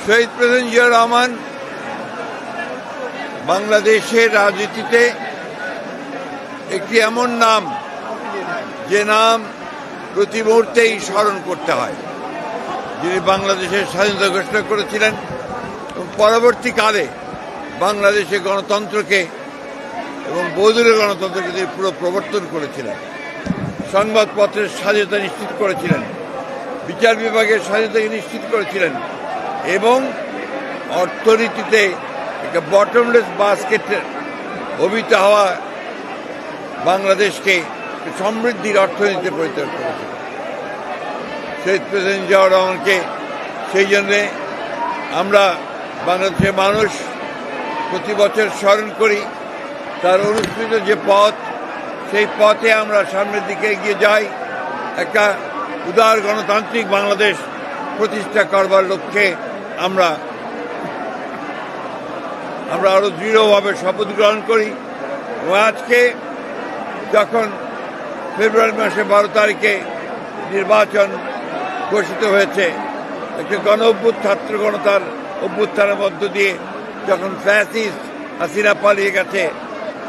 শহীদ president Ziaur Rahman বাংলাদেশের রাজনীতিতে একটি এমন নাম, যে নাম প্রতি মুহূর্তেই স্মরণ করতে হয়। যিনি বাংলাদেশের স্বাধীনতা ঘোষণা করেছিলেন এবং পরবর্তীকালে বাংলাদেশে গণতন্ত্রকে এবং বহুদলীয় গণতন্ত্রকে তিনি পুরো প্রবর্তন করেছিলেন। সংবাদপত্রের স্বাধীনতা নিশ্চিত করেছিলেন, বিচার বিভাগের স্বাধীনতাকে নিশ্চিত করেছিলেন এবং অর্থনীতিতে একটা বটমলেস বাস্কেটের অভিহিত হওয়া বাংলাদেশকে সমৃদ্ধির অর্থনীতিতে পরিণত করেছে। শহীদ প্রেসিডেন্ট জিয়াউর রহমানকে সেই জন্যে আমরা বাংলাদেশের মানুষ প্রতি বছর স্মরণ করি। তার অনুসৃত যে পথ, সেই পথে আমরা সামনের দিকে এগিয়ে যাই। একটা উদার গণতান্ত্রিক বাংলাদেশ প্রতিষ্ঠা করবার লক্ষ্যে আমরা আরো দৃঢ়ভাবে শপথ গ্রহণ করি। এবং আজকে যখন ফেব্রুয়ারি মাসে 12 তারিখে নির্বাচন ঘোষিত হয়েছে, একটা ছাত্র গণতার অভ্যুত্থানের মধ্য দিয়ে যখন ফ্যাসিস্ট হাসিনা পালিয়ে গেছে,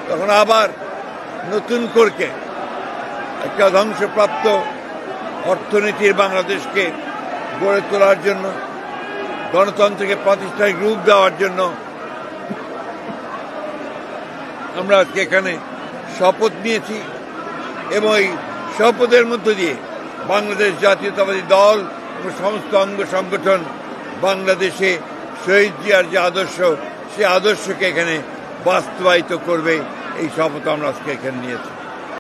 তখন আবার নতুন করে একটা ধ্বংসপ্রাপ্ত অর্থনীতির বাংলাদেশকে গড়ে তোলার জন্য, গণতন্ত্রকে প্রাতিষ্ঠানিক রূপ দেওয়ার জন্য আমরা আজকে এখানে শপথ নিয়েছি। এবং এই শপথের মধ্য দিয়ে বাংলাদেশ জাতীয়তাবাদী দল এবং সমস্ত অঙ্গ সংগঠন বাংলাদেশে শহীদ জিয়ার যে আদর্শ, সেই আদর্শকে এখানে বাস্তবায়িত করবে, এই শপথ আমরা আজকে এখানে নিয়েছি।